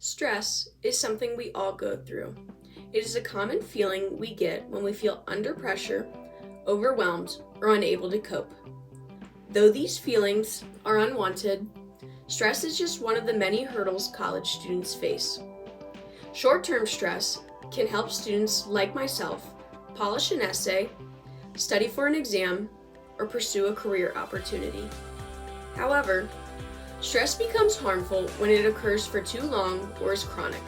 Stress is something we all go through. It is a common feeling we get when we feel under pressure, overwhelmed, or unable to cope. Though these feelings are unwanted, stress is just one of the many hurdles college students face. Short-term stress can help students like myself polish an essay, study for an exam, or pursue a career opportunity. However, stress becomes harmful when it occurs for too long or is chronic.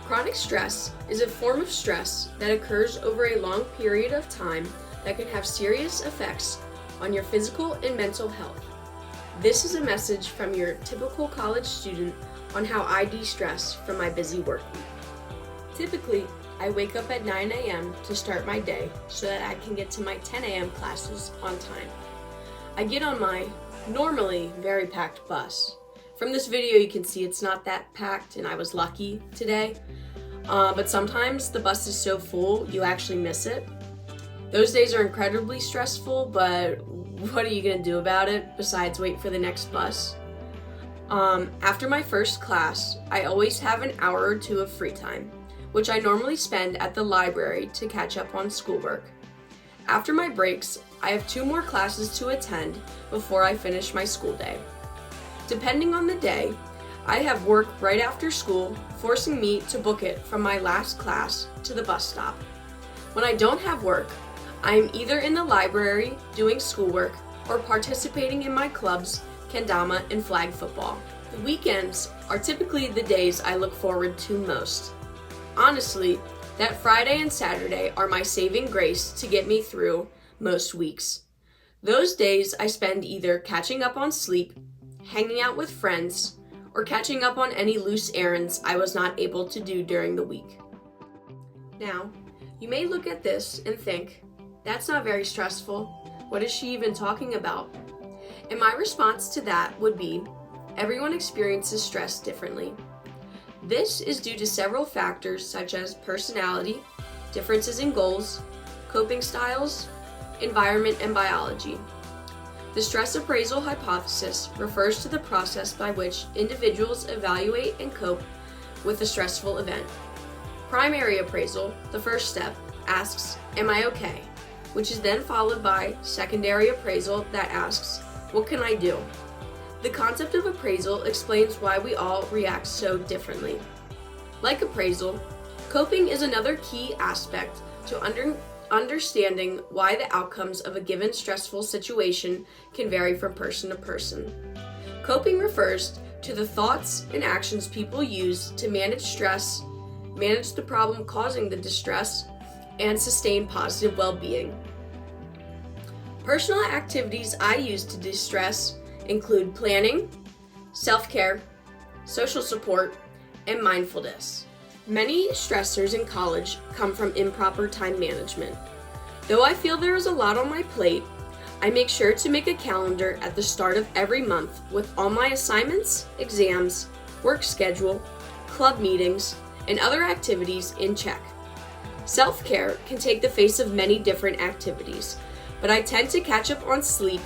Chronic stress is a form of stress that occurs over a long period of time that can have serious effects on your physical and mental health. This is a message from your typical college student on how I de-stress from my busy work week. Typically, I wake up at 9 a.m. to start my day so that I can get to my 10 a.m. classes on time. I get on my normally very packed bus. From this video you can see it's not that packed and I was lucky today, but sometimes the bus is so full you actually miss it. Those days are incredibly stressful, but what are you going to do about it besides wait for the next bus? After my first class, I always have an hour or two of free time, which I normally spend at the library to catch up on schoolwork. After my breaks, I have 2 more classes to attend before I finish my school day. Depending on the day, I have work right after school, forcing me to book it from my last class to the bus stop. When I don't have work, I am either in the library doing schoolwork or participating in my clubs, kendama, and flag football. The weekends are typically the days I look forward to most. Honestly, that Friday and Saturday are my saving grace to get me through most weeks. Those days I spend either catching up on sleep, hanging out with friends, or catching up on any loose errands I was not able to do during the week. Now, you may look at this and think, that's not very stressful. What is she even talking about? And my response to that would be, everyone experiences stress differently. This is due to several factors such as personality, differences in goals, coping styles, environment, and biology. The stress appraisal hypothesis refers to the process by which individuals evaluate and cope with a stressful event. Primary appraisal, the first step, asks, "Am I okay?" which is then followed by secondary appraisal that asks, "What can I do?" The concept of appraisal explains why we all react so differently. Like appraisal, coping is another key aspect to understanding why the outcomes of a given stressful situation can vary from person to person. Coping refers to the thoughts and actions people use to manage stress, manage the problem causing the distress, and sustain positive well-being. Personal activities I use to distress include planning, self-care, social support, and mindfulness. Many stressors in college come from improper time management. Though I feel there is a lot on my plate, I make sure to make a calendar at the start of every month with all my assignments, exams, work schedule, club meetings, and other activities in check. Self-care can take the face of many different activities, but I tend to catch up on sleep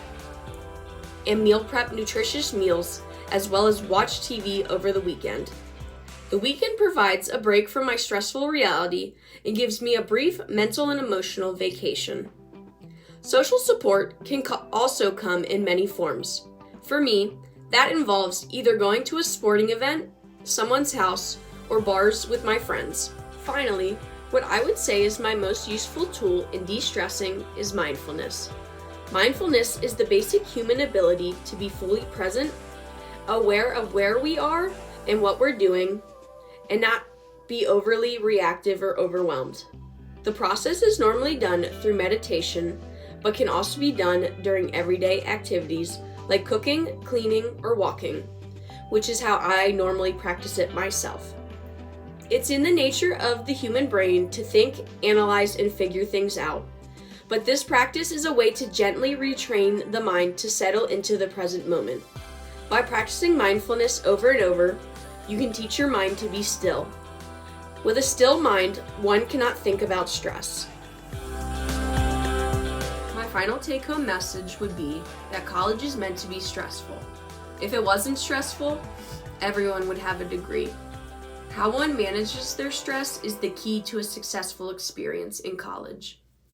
and meal prep nutritious meals, as well as watch TV over the weekend. The weekend provides a break from my stressful reality and gives me a brief mental and emotional vacation. Social support can also come in many forms. For me, that involves either going to a sporting event, someone's house, or bars with my friends. Finally, what I would say is my most useful tool in de-stressing is mindfulness. Mindfulness is the basic human ability to be fully present, aware of where we are and what we're doing, and not be overly reactive or overwhelmed. The process is normally done through meditation, but can also be done during everyday activities like cooking, cleaning, or walking, which is how I normally practice it myself. It's in the nature of the human brain to think, analyze, and figure things out. But this practice is a way to gently retrain the mind to settle into the present moment. By practicing mindfulness over and over, you can teach your mind to be still. With a still mind, one cannot think about stress. My final take-home message would be that college is meant to be stressful. If it wasn't stressful, everyone would have a degree. How one manages their stress is the key to a successful experience in college.